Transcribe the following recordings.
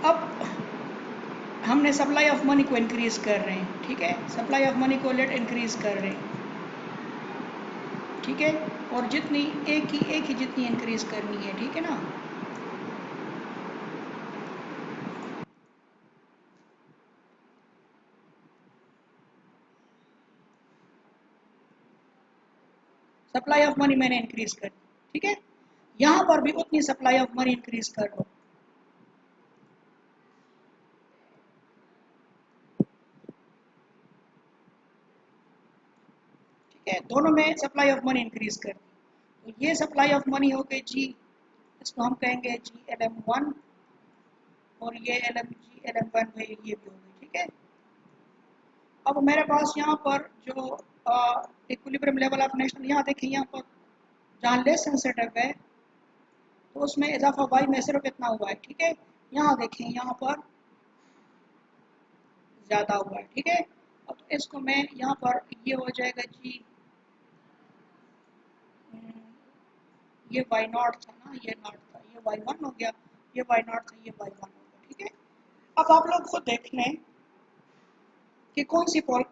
अब हमने supply of money को इंक्रीज कर रहे हैं, ठीक है, सप्लाई ऑफ मनी को लेट इंक्रीज कर रहे हैं, ठीक है, और जितनी एक ही जितनी इंक्रीज करनी है, ठीक है ना। सप्लाई ऑफ मनी मैंने इंक्रीज कर, ठीक है, यहां पर भी उतनी सप्लाई ऑफ मनी इंक्रीज कर लो, ठीक है, दोनों में सप्लाई ऑफ मनी इंक्रीज कर दी। तो ये सप्लाई ऑफ मनी हो गई जी, इसको हम कहेंगे जी LM1, और ये LM1 है, ये भी हो गई, ठीक है। अब मेरे पास यहाँ पर जो इक्विलिब्रियम लेवल ऑफ नेशनल, यहाँ देखिए, यहाँ पर जहाँ लेस सेंसिटिव है तो उसमें इजाफा वाई में सिर्फ इतना हुआ है, ठीक है, यहाँ देखें, यहाँ पर ज़्यादा हुआ है, ठीक है। अब तो इसको मैं यहाँ पर, ये हो जाएगा जी, ये वाई नॉट था ना, ये नॉट था, ये y1 हो गया, ये वाई नॉट था, ये y1 हो गया, ठीक है। अब आप लोग खुद देख लें कि कौन सी पॉल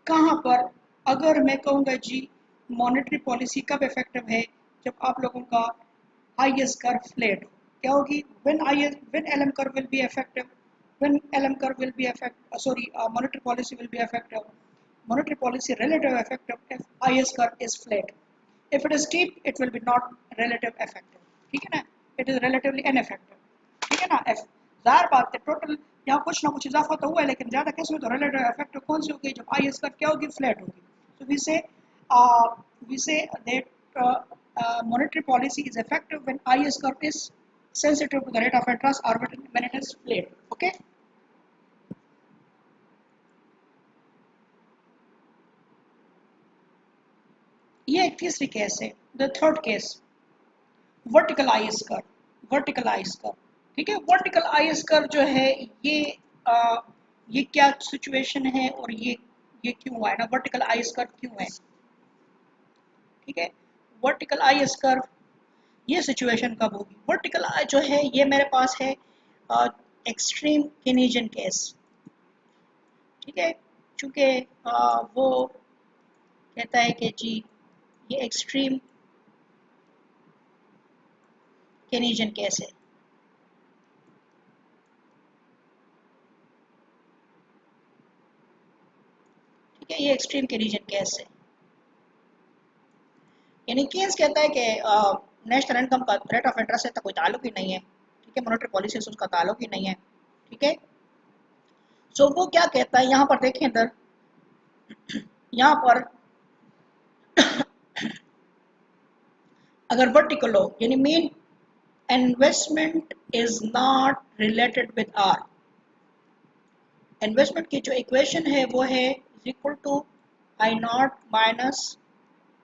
कहाँ पर, अगर मैं कहूँगा जी मॉनेटरी पॉलिसी कब इफेक्टिव है, जब आप लोगों का हाईएस्ट कर्व फ्लैट हो, क्या होगी, when LM curve will be effective, when LM curve will be effective, sorry, monetary policy will be effective, monetary policy relative effective if highest curve is flat. If it is steep, it will be not relative effective. ठीक है ना, it is relatively ineffective. ठीक है ना, ज़ाहिर बात है total यहाँ कुछ ना कुछ इजाफा तो हुआ है, लेकिन ज़्यादा किस में, तो relative effective कौन सी होगी, जब highest curve क्या होगी, flat होगी। So we say that monetary policy is effective when highest curve is sensitive to the rate of interest or when it is flat. Okay. ये एक तीसरी केस है, the third case, vertical IS curve, vertical IS curve, ठीक है। Vertical IS curve जो है, ये ये क्या सिचुएशन है, और ये क्यों हुआ है ना, वर्टिकल आईएस कर्व क्यों है, ठीक है। वर्टिकल आईएस कर्व, ये सिचुएशन कब होगी, वर्टिकल जो है ये मेरे पास है एक्सट्रीम केनेजियन केस, ठीक है, चूंकि वो कहता है कि जी ये एक्सट्रीम केनेजियन केस है, ठीक है, ये एक्सट्रीम केनेजियन केस है। यानी केन्स कहता है कि नेशनल इनकम का रेट ऑफ इंटरेस्ट से तो कोई ताल्लुक ही नहीं है, ठीक है, मॉनेटरी पॉलिसी से उसका ताल्लुक ही नहीं है, ठीक है। सो वो क्या कहता है, यहाँ पर देखें इधर, यहाँ पर अगर वर्टिकल हो, यानी mean investment is not related with r, investment की जो इक्वेशन है वो है equal to I naught minus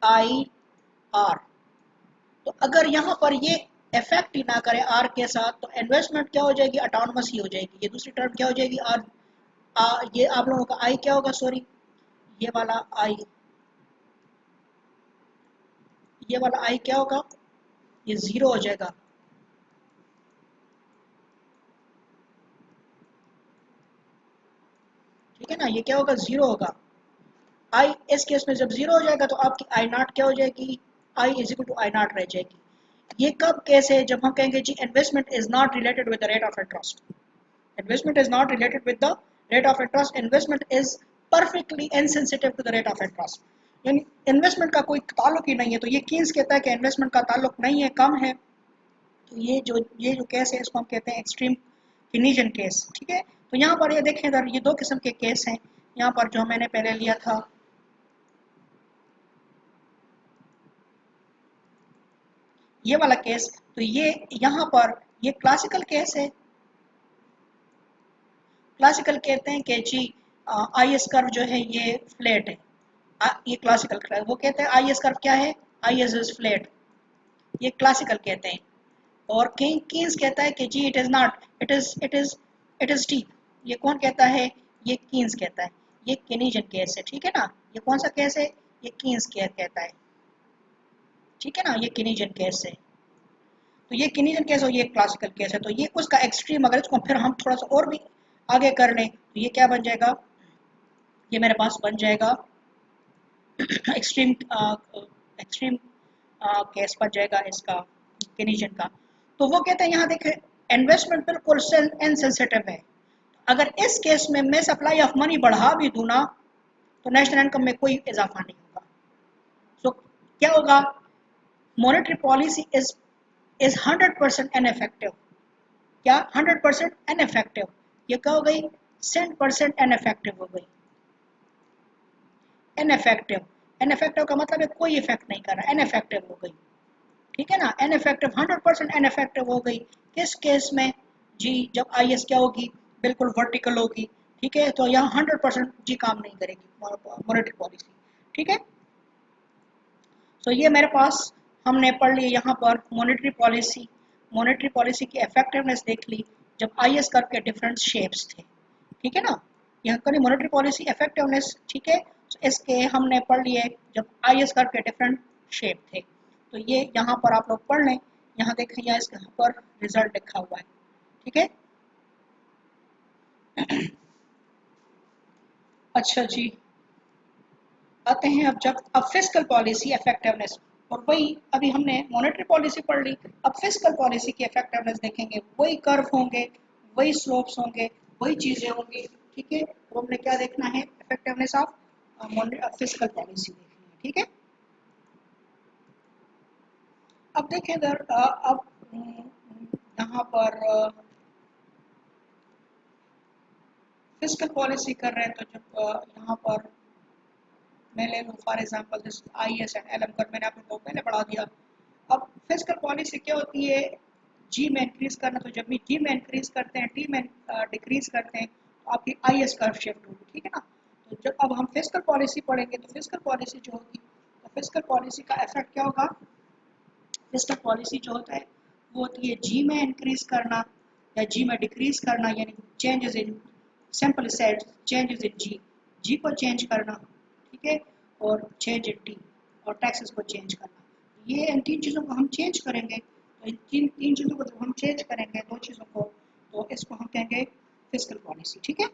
I r. तो अगर यहाँ पर ये इफेक्ट ही ना करे आर के साथ, तो इन्वेस्टमेंट क्या हो जाएगी, ऑटोनमस ही हो जाएगी। ये दूसरी टर्म क्या हो जाएगी, आर, ये आप लोगों का आई क्या होगा, सॉरी, ये वाला आई, ये वाला आई क्या होगा, ये जीरो हो जाएगा, ठीक है ना, ये क्या होगा, जीरो होगा। आई इस केस में जब जीरो हो जाएगा तो आपकी आई नॉट क्या हो जाएगी, I is equal to I not रह जाएगी। ये कब केस है, जब हम कहेंगे जी investment is not related with the rate of interest, investment is not related with the rate of interest, investment is perfectly insensitive to the rate of interest, यानी इन्वेस्टमेंट का कोई ताल्लुक ही नहीं है। तो ये केस कहता है कि इन्वेस्टमेंट का ताल्लुक नहीं है, कम है। तो ये जो केस है इसको हम कहते हैं एक्सट्रीम केनेजियन केस, ठीक है। तो यहाँ पर ये देखें इधर, ये दो किस्म के केस हैं, यहाँ पर जो मैंने पहले लिया था, ये वाला केस, तो ये यहाँ पर ये क्लासिकल केस है। क्लासिकल कहते हैं कि जी आईएस कर्व जो है ये फ्लैट है, ये क्लासिकल कर्व, वो कहते हैं आईएस कर्व क्या है, आईएस इज फ्लैट, ये क्लासिकल कहते हैं। और कीन्स कहता है कि जी it is not, it is steep, ये कौन कहता है, ये कीन्स कहता है। ये केनेजियन केस है, ठीक है ना, ये कौन सा केस है, ये कीन्स कहता है, ठीक है ना, ये केनेजियन केस है। तो तो ये किनीजन केस और ये क्लासिकल केस है। तो ये उसका एक्सट्रीम, अगर इसको फिर हम थोड़ा सा और भी आगे कर लें तो ये क्या बन जाएगा, ये मेरे पास बन जाएगा एक्सट्रीम एक्सट्रीम केस बन जाएगा इसका किनीजन का। तो वो कहते हैं यहाँ देखें इन्वेस्टमेंट बिल्कुल इनसेंसिटिव है। अगर इस केस में मैं सप्लाई ऑफ मनी बढ़ा भी दूँ ना तो नेशनल इनकम में कोई इजाफा नहीं होगा। सो क्या होगा, मॉनेटरी पॉलिसी इज 100% इनइफेक्टिव। क्या 100% इनइफेक्टिव, ये क्या हो गई, 100% इनइफेक्टिव हो गई। इनइफेक्टिव, इनइफेक्टिव का मतलब है कोई इफेक्ट नहीं कर रहा, इनइफेक्टिव हो गई, ठीक है ना। इनइफेक्टिव 100% इनइफेक्टिव हो गई किस केस में जी, जब आईएस क्या होगी, बिल्कुल वर्टिकल होगी, ठीक है। तो यहाँ 100% जी काम नहीं करेगी मॉनेटरी पॉलिसी, ठीक है। तो ये मेरे पास हमने पढ़ ली यहाँ पर मॉनेटरी पॉलिसी की इफेक्टिवनेस देख ली जब आईएस कर्व के डिफरेंट शेप्स थे, ठीक है ना। यहाँ करी मॉनेटरी पॉलिसी इफेक्टिवनेस, ठीक है। तो इसके हमने पढ़ लिए जब आईएस कर्व के डिफरेंट शेप थे। तो ये यहाँ पर आप लोग पढ़ लें, यहाँ देखें यहाँ इसके यहाँ पर रिजल्ट लिखा हुआ है, ठीक है। अच्छा जी, आते हैं अब फिस्कल पॉलिसी इफेक्टिवनेस, और वही अभी हमने मॉनेटरी पॉलिसी पढ़ ली, अब फिस्कल पॉलिसी की इफेक्टिवनेस देखेंगे, वही कर्व होंगे, वही स्लोप्स होंगे, वही चीजें होंगी, ठीक है। तो हमने क्या देखना है, इफेक्टिवनेस ऑफ फिस्कल पॉलिसी देखनी है, ठीक है। अब देखें इधर अब यहाँ पर फिस्कल पॉलिसी कर रहे हैं तो जब यहाँ पर मैं ले लूँ for example this IS and LM curve, मैंने आप लोगों को पहले पढ़ा दिया। अब फिस्कल पॉलिसी क्या होती है, जी में इंक्रीज करना, तो जब भी जी में इंक्रीज करते हैं टी में डिक्रीज करते हैं तो आपकी आईएस कर्व शिफ्ट होगी, ठीक है ना। तो जब अब हम फिस्कल पॉलिसी पढ़ेंगे तो फिस्कल पॉलिसी जो होगी, तो फिस्कल पॉलिसी का इफेक्ट क्या होगा, फिस्कल पॉलिसी जो होता है वो होती है जी में इंक्रीज करना या जी में डिक्रीज करना, यानी changes in, simple set changes in G को चेंज करना, ठीक है, और चेंज इन टी, और टैक्सेस को चेंज करना। ये इन तीन चीज़ों को हम चेंज करेंगे, तो इन तीन चीज़ों को जब हम चेंज करेंगे, दो चीज़ों को, तो इसको हम कहेंगे फिस्कल पॉलिसी, ठीक है।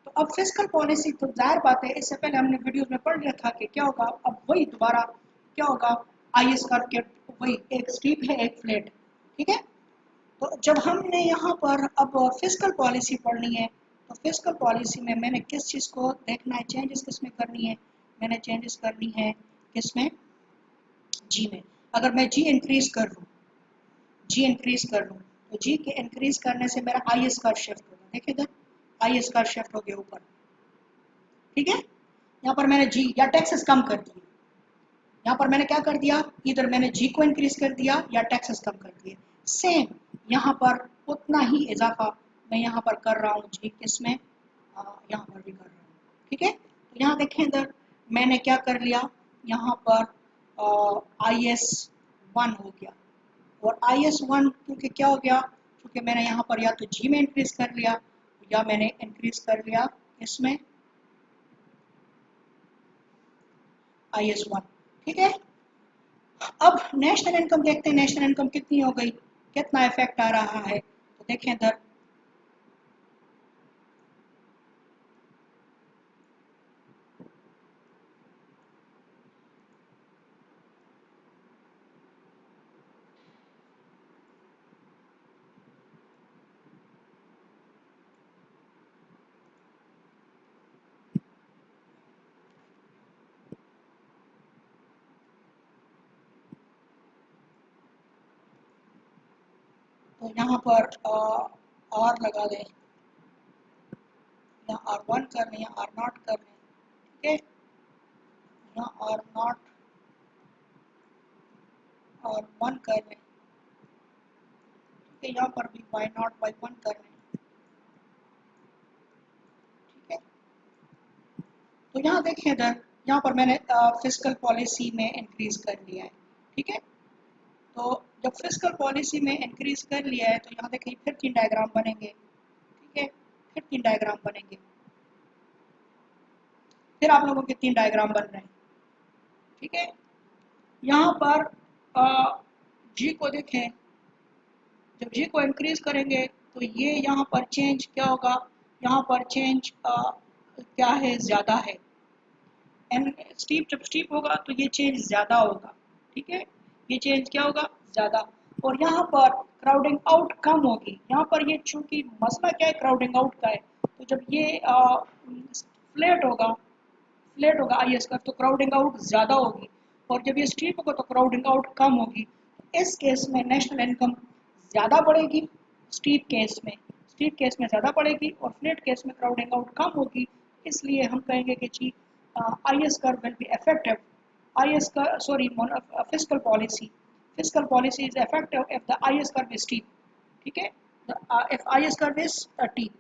तो अब फिस्कल पॉलिसी तो जाहिर बात है, इससे पहले हमने वीडियोस में पढ़ लिया था कि क्या होगा, अब वही दोबारा क्या होगा, आईएस कर्व के वही एक स्टीप है एक फ्लैट, ठीक है। तो जब हमने यहाँ पर अब फिस्कल पॉलिसी पढ़नी है तो फिस्कल पॉलिसी में मैंने किस चीज़ को देखना है, चेंजेस किस में करनी है, मैंने चेंजेस करनी है किस में, जी में। अगर मैं जी इंक्रीज कर लूँ, जी इंक्रीज कर लूँ तो जी के इंक्रीज करने से मेरा आईएस कर्व शिफ्ट होगा, देखिए इधर आईएस कर्व शिफ्ट हो गया ऊपर, ठीक है। यहाँ पर मैंने जी या टैक्सेस कम कर दिए, यहाँ पर मैंने क्या कर दिया, इधर मैंने जी को इंक्रीज कर दिया या टैक्सेस कम कर दिए, सेम यहाँ पर उतना ही इजाफा मैं यहाँ पर कर रहा हूँ जी किसमें, यहाँ पर भी कर रहा हूँ, ठीक है। तो यहाँ देखें इधर मैंने क्या कर लिया, यहाँ पर IS1 हो गया, और IS1 क्योंकि क्या हो गया, क्योंकि मैंने यहाँ पर या तो जी में इंक्रीज कर लिया या मैंने इंक्रीज कर लिया इसमें IS1, ठीक है। अब नेशनल इनकम देखते हैं, नेशनल इनकम कितनी हो गई, कितना इफेक्ट आ रहा है, तो देखें इधर तो यहाँ पर R लगा दें या R1 कर लें या R0 कर लें, ठीक है, या R0 R1 कर लें, ठीक है, यहाँ पर भी Y0 Y1 कर लें, ठीक है। तो यहाँ देखें इधर, यहाँ पर मैंने फिस्कल पॉलिसी में इंक्रीज कर लिया है, ठीक है। तो जब फिस्कल पॉलिसी में इंक्रीज कर लिया है तो यहाँ देखें फिर 3 डायग्राम बनेंगे, ठीक है, फिर 3 डायग्राम बनेंगे, फिर आप लोगों के 3 डायग्राम बन रहे हैं, ठीक है। यहाँ पर जी को देखें, जब जी को इंक्रीज करेंगे तो ये यहाँ पर चेंज क्या होगा, यहाँ पर चेंज क्या है, ज़्यादा है। एंड स्टीप जब स्टीप होगा तो ये चेंज ज़्यादा होगा, ठीक है, ये चेंज क्या होगा, ज़्यादा। और यहाँ पर क्राउडिंग आउट कम होगी। यहाँ पर ये चूंकि मसला क्या है, क्राउडिंग आउट का है, तो जब ये फ्लैट होगा आई एस कर्व तो क्राउडिंग आउट ज़्यादा होगी, और जब ये स्टीप होगा तो क्राउडिंग आउट कम होगी। इस केस में नेशनल इनकम ज़्यादा बढ़ेगी, स्टीप केस में ज़्यादा बढ़ेगी, और फ्लैट केस में क्राउडिंग आउट कम होगी। इसलिए हम कहेंगे कि जी I S curve will be effective, I S का sorry fiscal policy is effective if the I S curve is steep, ठीक है, if I S curve is T.